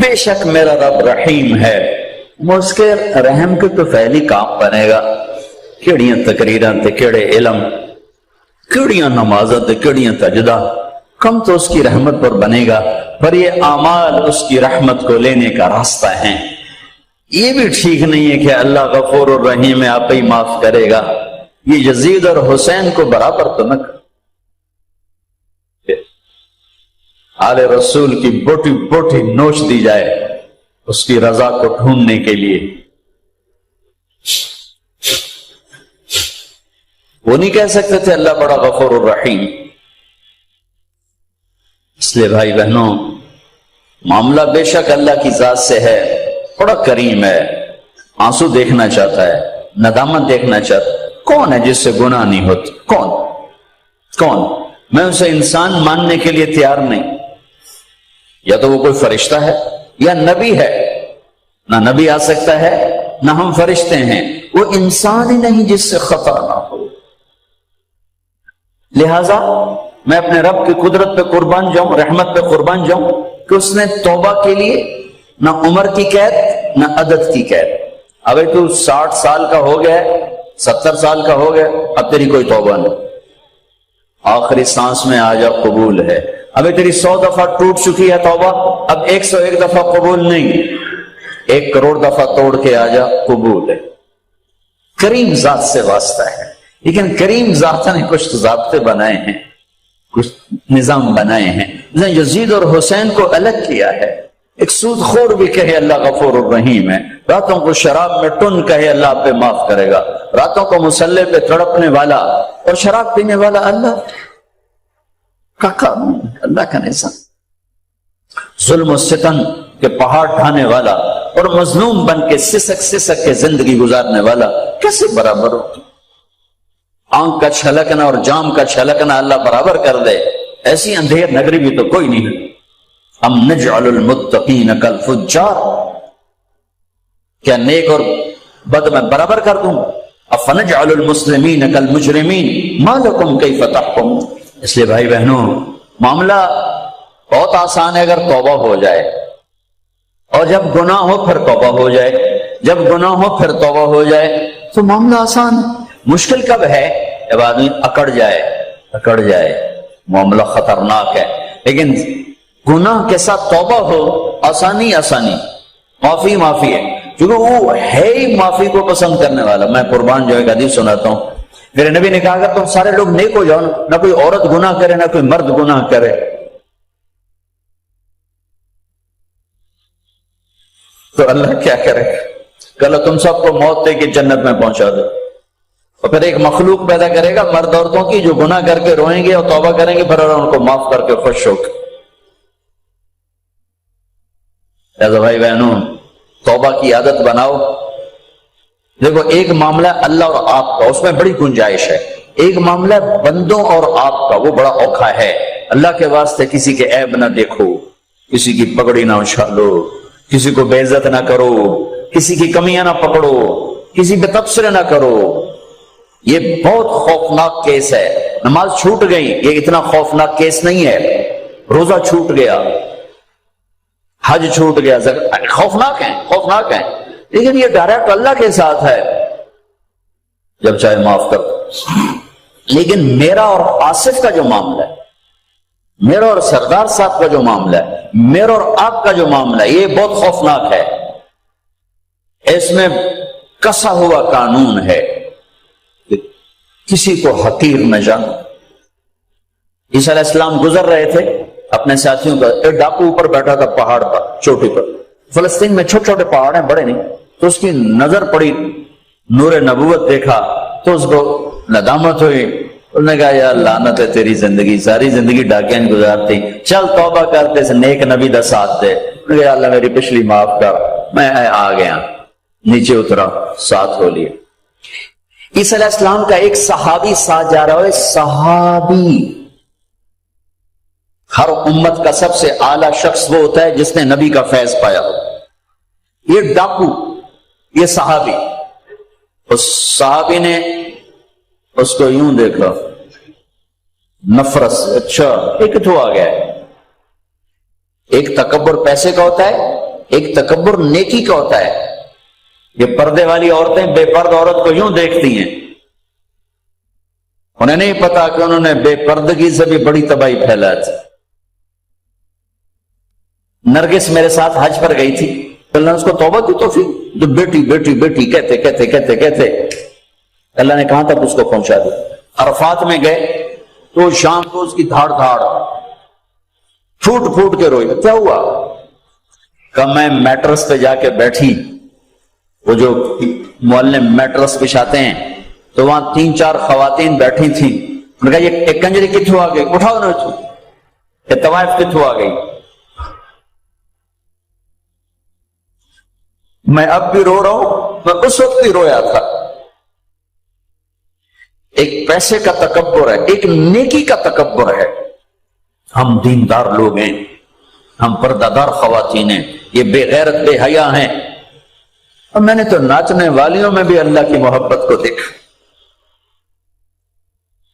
بے شک میرا رب رحیم ہے، اس کے رحم کے تو پہلی کام بنے گا، کیڑیاں تقریراں تے کیڑے علم، کیڑیاں نمازاں تے کیڑیاں سجدہ، کم تو اس کی رحمت پر بنے گا، پر یہ اعمال اس کی رحمت کو لینے کا راستہ ہیں۔ یہ بھی ٹھیک نہیں ہے کہ اللہ غفور الرحیم ہے، آپ ہی معاف کرے گا، یہ یزید اور حسین کو برابر تو نہ آل رسول کی بوٹی بوٹی نوچ دی جائے اس کی رضا کو ڈھونڈنے کے لیے۔ وہ نہیں کہہ سکتے تھے اللہ بڑا غفور الرحیم۔ اس لیے بھائی بہنوں، معاملہ بے شک اللہ کی ذات سے ہے، بڑا کریم ہے، آنسو دیکھنا چاہتا ہے، ندامت دیکھنا چاہتا ہے۔ کون ہے جس سے گناہ نہیں ہوتی؟ کون؟ میں اسے انسان ماننے کے لیے تیار نہیں، یا تو وہ کوئی فرشتہ ہے یا نبی ہے، نہ نبی آ سکتا ہے نہ ہم فرشتے ہیں، وہ انسان ہی نہیں جس سے خطا نہ ہو۔ لہذا میں اپنے رب کی قدرت پہ قربان جاؤں، رحمت پہ قربان جاؤں کہ اس نے توبہ کے لیے نہ عمر کی قید نہ عدد کی قید۔ ابھی تو 60 سال کا ہو گیا، 70 سال کا ہو گیا، اب تیری کوئی توبہ نہیں، آخری سانس میں آ جا قبول ہے۔ ابھی تیری 100 دفعہ ٹوٹ چکی ہے توبہ، اب 101 دفعہ قبول نہیں، 1 کروڑ دفعہ توڑ کے آ جا قبول ہے۔ کریم ذات سے واسطہ ہے، لیکن کریم ذات نے کچھ ضابطے بنائے ہیں، کچھ نظام بنائے ہیں۔ یزید اور حسین کو الگ کیا ہے۔ ایک سود خور بھی کہے اللہ غفور الرحیم ہے، راتوں کو شراب میں ٹن کہے اللہ پہ معاف کرے گا، راتوں کو مسلح پہ تڑپنے والا اور شراب پینے والا اللہ کا قانون، اللہ کا نظام، ظلم و ستم کے پہاڑ ڈھانے والا اور مظلوم بن کے سسک کے زندگی گزارنے والا کیسے برابر ہو؟ آنکھ کا چھلکنا اور جام کا چھلکنا اللہ برابر کر دے، ایسی اندھیر نگری بھی تو کوئی نہیں ہے۔ ام نجعل المتقین کالفجار، کیا نیک اور بد میں برابر کر دوں؟ افنجعل المسلمین کالمجرمین ما لکم کیف تحکمون۔ اس لیے بھائی بہنوں، معاملہ بہت آسان ہے اگر توبہ ہو جائے، اور جب گناہ ہو پھر توبہ ہو جائے، جب گناہ ہو پھر توبہ ہو جائے تو معاملہ آسان ہے۔ مشکل کب ہے؟ جب آدمی اکڑ جائے، معاملہ خطرناک ہے۔ لیکن گناہ کے ساتھ توبہ ہو، آسانی، معافی ہے، کیونکہ وہ ہے ہی معافی کو پسند کرنے والا۔ میں قربان جو ایک حدیث سناتا ہوں، میرے نبی نے کہا اگر تم سارے لوگ نیک ہو جاؤ، نہ کوئی عورت گناہ کرے نہ کوئی مرد گناہ کرے، تو اللہ کیا کرے؟ کہ اللہ تم سب کو موت دے کے جنت میں پہنچا دے، اور پھر ایک مخلوق پیدا کرے گا مرد عورتوں کی جو گناہ کر کے روئیں گے اور توبہ کریں گے، پھر اللہ ان کو معاف کر کے خوش ہو کے۔ لہذا بھائی بہنوں، توبہ کی عادت بناؤ۔ دیکھو، ایک معاملہ اللہ اور آپ کا، اس میں بڑی گنجائش ہے۔ ایک معاملہ بندوں اور آپ کا، وہ بڑا اوکھا ہے۔ اللہ کے واسطے کسی کے عیب نہ دیکھو، کسی کی پگڑی نہ اچھالو، کسی کو بے عزت نہ کرو، کسی کی کمیاں نہ پکڑو، کسی پہ تبصرے نہ کرو۔ یہ بہت خوفناک کیس ہے۔ نماز چھوٹ گئی، یہ اتنا خوفناک کیس نہیں ہے۔ روزہ چھوٹ گیا، حج چھوٹ گیا، خوفناک ہیں، لیکن یہ ڈائریکٹ اللہ کے ساتھ ہے، جب چاہے معاف کر۔ لیکن میرا اور آصف کا جو معاملہ ہے، میرا اور سردار صاحب کا جو معاملہ ہے، میرا اور آپ کا جو معاملہ ہے، یہ بہت خوفناک ہے۔ اس میں کسا ہوا قانون ہے کہ کسی کو حقیر نہ جانو۔ عیسیٰ علیہ السلام گزر رہے تھے اپنے ساتھیوں کا، ایک ڈاکو اوپر بیٹھا تھا پہاڑ پر، چوٹی پر۔ فلسطین میں چھوٹے چھوٹے پہاڑ ہیں، بڑے نہیں، تو اس کی نظر پڑی، نور نبوت دیکھا تو اس کو ندامت ہوئی۔ انہوں نے کہا یا لعنت ہے تیری زندگی، ساری زندگی ڈاکیاں گزارتی، چل توبہ کرتے سے نیک نبی دا ساتھ دے۔ انہوں نے کہا اللہ میری پچھلی معاف کر، میں آ گیا، نیچے اترا، ساتھ ہو لیا۔ عیسیٰ علیہ السلام کا ایک صحابی ساتھ جا رہا ہے، صحابی۔ ہر امت کا سب سے اعلیٰ شخص وہ ہوتا ہے جس نے نبی کا فیض پایا ہو۔ یہ ڈاکو، یہ صحابی، اس صحابی نے اس کو یوں دیکھا، نفرت سے، اچھا ایک تو آ گیا ہے۔ ایک تکبر پیسے کا ہوتا ہے، ایک تکبر نیکی کا ہوتا ہے. یہ پردے والی عورتیں بے پرد عورت کو یوں دیکھتی ہیں, انہیں نہیں پتا کہ انہوں نے بے پردگی سے بھی بڑی تباہی پھیلا تھی. نرگس میرے ساتھ حج پر گئی تھی, اللہ نے اس کو توبہ کی توفیق, جو بیٹی بیٹی بیٹی کہتے کہتے کہتے کہتے اللہ نے کہاں تک اس کو پہنچا دیا. عرفات میں گئے تو شام کو اس کی دھاڑ دھاڑ پھوٹ پھوٹ کے روئی. کیا ہوا؟ کہ میں میٹرس پہ جا کے بیٹھی, وہ جو معلم میٹرس بچھاتے ہیں تو وہاں 3-4 خواتین بیٹھی تھیں. انہوں نے کہا یہ کنجری کتھوں آ گئی, اٹھاؤ نہ تو یہ طوائف کتھوں آ گئی. میں اب بھی رو رہا ہوں, میں اس وقت بھی رویا تھا. ایک پیسے کا تکبر ہے, ایک نیکی کا تکبر ہے. ہم دیندار لوگ ہیں, ہم پردہ خواتین ہیں, یہ بے غیرت بے حیا ہیں. اور میں نے تو ناچنے والیوں میں بھی اللہ کی محبت کو دیکھا.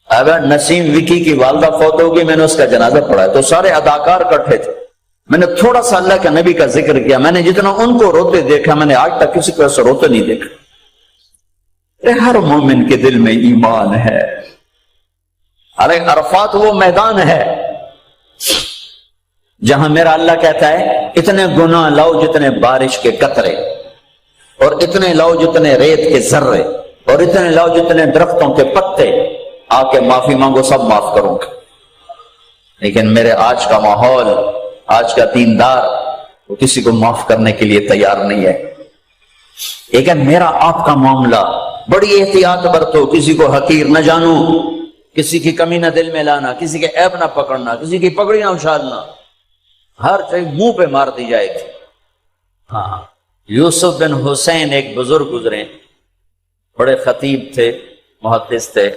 اگر نسیم وکی کی والدہ فوت ہوگی, میں نے اس کا جنازہ پڑھا تو سارے اداکار اکٹھے تھے. میں نے تھوڑا سا اللہ کے نبی کا ذکر کیا. میں نے جتنا ان کو روتے دیکھا, میں نے آج تک کسی کو ایسا روتے نہیں دیکھا. ہر مومن کے دل میں ایمان ہے. ارے عرفات وہ میدان ہے جہاں میرا اللہ کہتا ہے اتنے گناہ لاؤ جتنے بارش کے قطرے, اور اتنے لاؤ جتنے ریت کے ذرے, اور اتنے لاؤ جتنے درختوں کے پتے, آ کے معافی مانگو, سب معاف کروں گا. لیکن میرے آج کا ماحول, آج کا دیندار, وہ کسی کو معاف کرنے کے لیے تیار نہیں ہے. لیکن میرا آپ کا معاملہ بڑی احتیاط برتو, کسی کو حقیر نہ جانو, کسی کی کمی نہ دل میں لانا, کسی کے عیب نہ پکڑنا, کسی کی پگڑی نہ اچھالنا, ہر چیز منہ پہ مار دی جائے گی. ہاں, یوسف بن حسین ایک بزرگ گزرے, بڑے خطیب تھے, محدث تھے.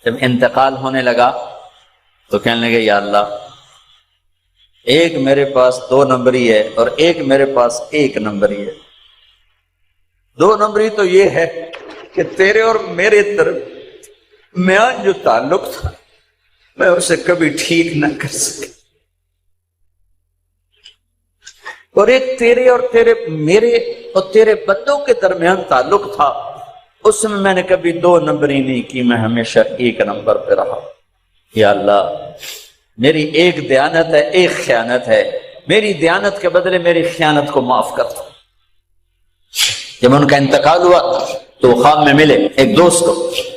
جب انتقال ہونے لگا تو کہنے لگے یا اللہ, ایک میرے پاس 2 نمبری ہے اور ایک میرے پاس 1 نمبری ہے. 2 نمبری تو یہ ہے کہ تیرے اور میرے درمیان جو تعلق تھا میں اسے کبھی ٹھیک نہ کر سکے, اور ایک تیرے اور میرے اور تیرے بندوں کے درمیان تعلق تھا, اس میں نے کبھی 2 نمبری نہیں کی, میں ہمیشہ 1 نمبر پہ رہا. یا اللہ, میری ایک دیانت ہے, ایک خیانت ہے, میری دیانت کے بدلے میری خیانت کو معاف کر دو. جب ان کا انتقال ہوا تو وہ خواب میں ملے ایک دوست کو,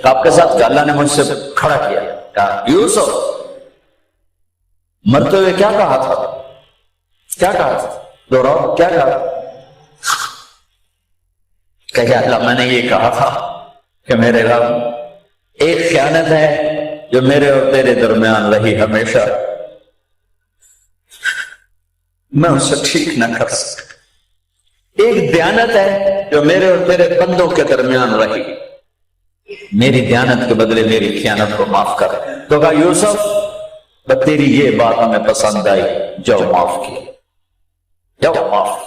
آپ کے ساتھ اللہ نے مجھ سے کھڑا کیا, کہا یوسف مرتے ہوئے کیا کہا تھا, کیا کہا تھا, دوہراؤ, کیا کہا؟ کہ اللہ میں نے یہ کہا تھا کہ میرے رب ایک خیانت ہے جو میرے اور تیرے درمیان رہی ہمیشہ, میں اسے ٹھیک نہ کر سکتا. ایک دیانت ہے جو میرے اور تیرے بندوں کے درمیان رہی, میری دیانت کے بدلے میری خیانت کو معاف کر. تو کہا یوسف تیری یہ بات ہمیں پسند آئی, جاؤ معاف کیا, جاؤ معاف.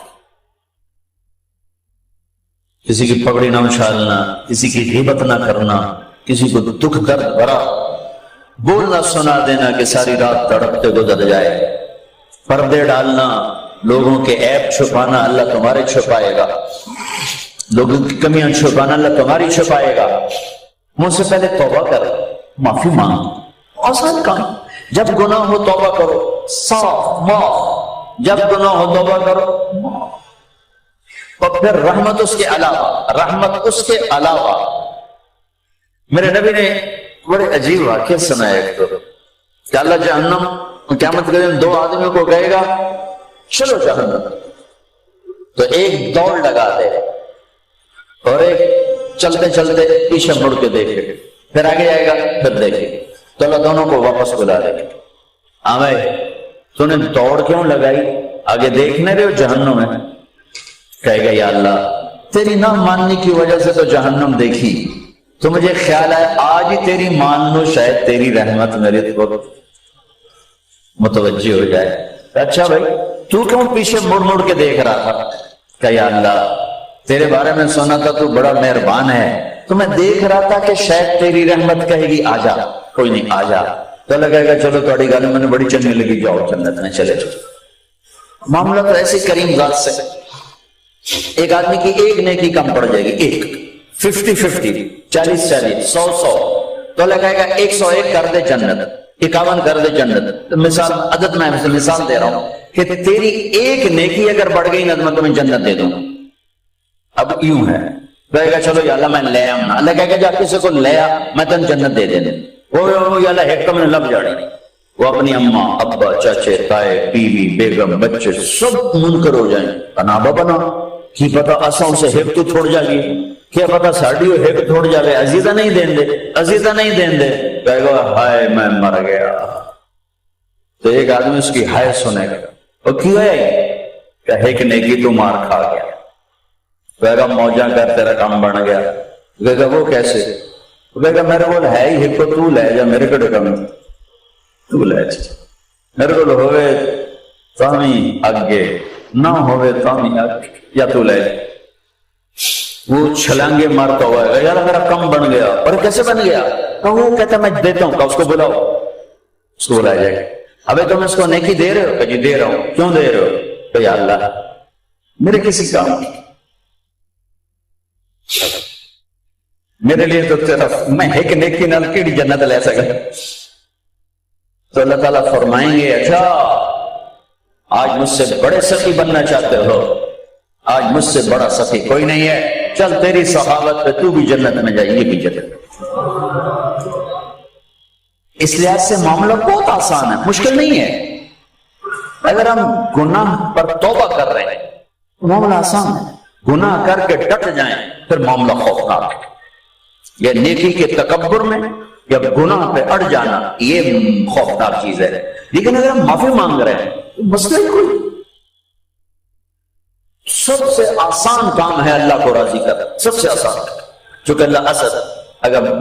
کسی کی پگڑی نہ اچھالنا, کسی کی غیبت نہ کرنا, کسی کو دکھ درد بھرا بولنا سنا دینا کہ ساری رات تڑپتے گزر جائے. پردے ڈالنا, لوگوں کے عیب چھپانا, اللہ تمہارے چھپائے گا. لوگوں کی کمیاں چھپانا, اللہ تمہاری چھپائے گا. مجھ سے پہلے توبہ کر, معافی مانگ, آسان کام. جب گناہ ہو توبہ کرو, صاف معاف. جب گناہ ہو توبہ کرو, معاف. اور پھر رحمت اس کے علاوہ, رحمت اس کے علاوہ. میرے نبی نے بڑے عجیب واقعہ سنایا ایک تو, کہ اللہ جہنم قیامت کے دن 2 آدمیوں کو کہے گا چلو جہنم, تو ایک دوڑ لگا دے اور ایک چلتے چلتے پیچھے مڑ کے دیکھے, پھر آگے جائے گا, پھر دیکھے, تو اللہ دونوں کو واپس بلا لے گا. تو نے دوڑ کیوں لگائی, آگے دیکھنے رہے ہو جہنم میں. کہے گا یا اللہ تیری نہ ماننے کی وجہ سے تو جہنم دیکھی, تو مجھے خیال ہے آج ہی تیری مان لو, شاید تیری رحمت میرے کو متوجہ ہو جائے. اچھا بھائی تو کیوں پیچھے مڑ مڑ کے دیکھ رہا تھا؟ کہ یا اللہ تیرے بارے میں سنا تھا تو بڑا مہربان ہے, تو میں دیکھ رہا تھا کہ شاید تیری رحمت کہے گی آ جا. کوئی نہیں, آ جا. تو اللہ کہے گا چلو تھوڑی گل میں نے بڑی چنگی لگی, جاؤ جنت میں چلے جاؤ. معاملہ تو ایسے کریم ذات سے، ایک آدمی کی ایک نیکی کم پڑ جائے گی، ایک 50-50 40-40 100-100 تو اللہ کہے گا 101 کر دے جنت، 51 کر دے جنت۔ مثال عدد میں مثال دے رہا ہوں کہ تیری ایک نیکی اگر بڑھ گئی نا تو میں تمہیں جنت دے دوں۔ اب یوں ہے، کہے گا چلو یا اللہ میں لے آؤں نا، اللہ کہے گا جا کسی کو لے آ میں تمہیں جنت دے دیں۔ وہ یا اللہ ایک تو میں نے لب جاڑی، وہ اپنی اماں ابا چاچے تائے بیوی بیگم بچے سب منکر ہو جائیں، تنابہ بنا کی پتا اساں سے ہیک تو تھوڑ جا گئی، کیا پتا ساڑی ہیک تھوڑ جاوے، عزیزہ نہیں دین دے، عزیزہ نہیں دین دے، کہے گا ہائے میں مر گیا۔ تو ایک آدمی اس کی ہائے سنے گا، وہ کیوں ہے کہ ایک نیکی تو مار کھا گیا، کہے گا موجہ کر تیرا کام بن گیا، کہے گا وہ کیسے، کہے گا میرے کو ہے ہی ایک کو تو لے جا، میرے کو کم تو لے جا، میرے کو ہوئے تامی اگے نہ ہوئے تامی اگے یا تو لے جا۔ وہ چھلانگے مارتا ہوا ہے، یار میرا کم بن گیا، اور کیسے بن گیا، کہ وہ کہتا میں دیتا ہوں، کہ اس کو بلاؤ، اس کو بلایا جائے گا۔ ابھی تم اس کو نیکی دے رہے ہو، کہ جی دے رہا ہوں، کیوں دے رہے ہو، کہ یا اللہ میرے کسی کام میرے لیے تو تیرا میں ایک نیکی نال کیڑی جنت لے سکا۔ تو اللہ تعالیٰ فرمائیں گے اچھا آج مجھ سے بڑے سخی بننا چاہتے ہو، آج مجھ سے بڑا سخی کوئی نہیں ہے، چل تیری سخاوت پہ تو بھی جنت میں جائے، یہ بھی جنت۔ اس لحاظ سے معاملہ بہت آسان ہے، مشکل نہیں ہے۔ اگر ہم گناہ پر توبہ کر رہے ہیں معاملہ آسان ہے، گناہ کر کے ڈٹ جائیں پھر معاملہ خوفناک ہے۔ یہ نیکی کے تکبر میں یا گناہ پہ اڑ جانا یہ خوفناک چیز ہے، لیکن اگر ہم معافی مانگ رہے ہیں تو مسئلہ ہی کوئی، سب سے آسان کام ہے اللہ کو راضی کرنا، سب سے آسان، چونکہ اللہ اسد، اگر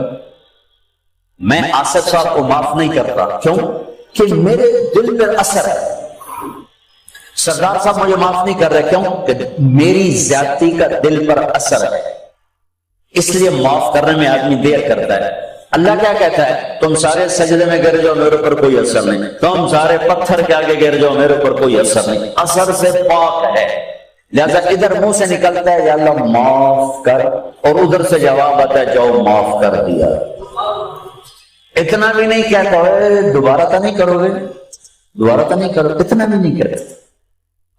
میں آصف صاحب کو معاف نہیں کرتا، کیوں کہ میرے دل پر اثر ہے، سردار صاحب مجھے معاف نہیں کر رہے، کیوں کہ میری زیادتی کا دل پر اثر ہے، اس لیے معاف کرنے میں آدمی دیر کرتا ہے۔ اللہ کیا کہتا ہے، تم سارے سجدے میں گر جاؤ میرے اوپر کوئی اثر نہیں، تم سارے پتھر کے آگے گر جاؤ میرے اوپر کوئی اثر نہیں، اثر سے پاک ہے، لہذا ادھر منہ سے نکلتا ہے یا اللہ معاف کر، اور ادھر سے جواب آتا ہے جاؤ معاف کر دیا۔ اتنا بھی نہیں کہتا ہے دوبارہ تو نہیں کرو گے، دوبارہ تو نہیں کرو، اتنا بھی نہیں کہتے،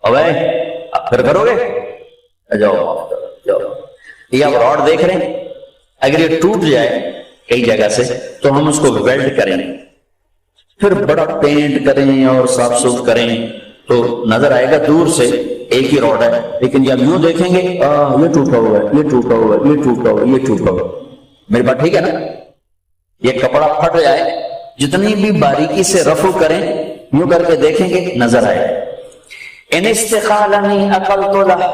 اوے اب پھر کرو گے، جاؤ معاف کرو جاؤ۔ یہ آپ راڈ دیکھ رہے ہیں، اگر یہ ٹوٹ جائے کئی جگہ سے تو ہم اس کو ویلڈ کریں، پھر بڑا پینٹ کریں اور صاف ستھرا کریں تو نظر آئے گا دور سے ایک ہی راڈ ہے، لیکن جب یوں دیکھیں گے یہ ٹوٹا ہوا ہے، یہ ٹوٹا ہوا ہے، یہ ٹوٹا ہوا ہے، یہ ٹوٹا ہوا ہے۔ میری بات ٹھیک ہے نا؟ یہ کپڑا پھٹ جائے جتنی بھی باریکی سے رفع کریں یوں کر کے دیکھیں گے نظر آئے۔ ان استقالنی عقلت لہ،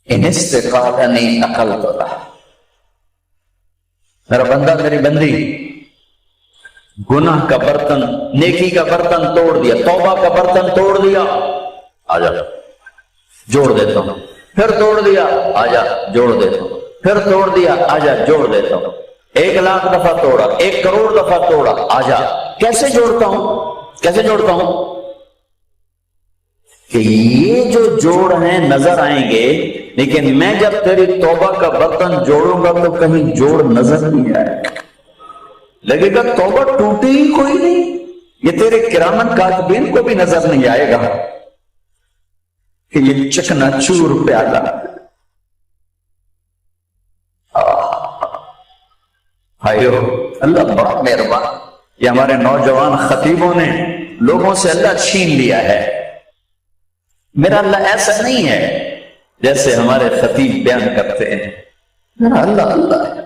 ان استقالنی عقلت لہ، میرا بندہ میری بندی گناہ کا برتن نیکی کا برتن توڑ دیا، توبہ کا برتن توڑ دیا، آجا جوڑ دیتا ہوں، پھر توڑ دیا آجا جوڑ دیتا ہوں، پھر توڑ دیا آجا جوڑ دیتا ہوں، 1,00,000 دفعہ توڑا، 1 کروڑ دفعہ توڑا، آجا کیسے جوڑتا ہوں، کیسے جوڑتا ہوں کہ یہ جو جوڑ ہیں نظر آئیں گے، لیکن میں جب تیری توبہ کا برتن جوڑوں گا تو کہیں جوڑ نظر نہیں آئے، لگے گا توبہ ٹوٹی ہی کوئی نہیں، یہ تیرے کرامن کاتبین کو بھی نظر نہیں آئے گا کہ یہ چکنا چور پیالہ۔ بھائیو اللہ بڑا مہربان، یہ ہمارے نوجوان خطیبوں نے لوگوں سے اللہ چھین لیا ہے۔ میرا اللہ ایسا نہیں ہے جیسے ہمارے خطیب بیان کرتے ہیں، میرا اللہ اللہ ہے،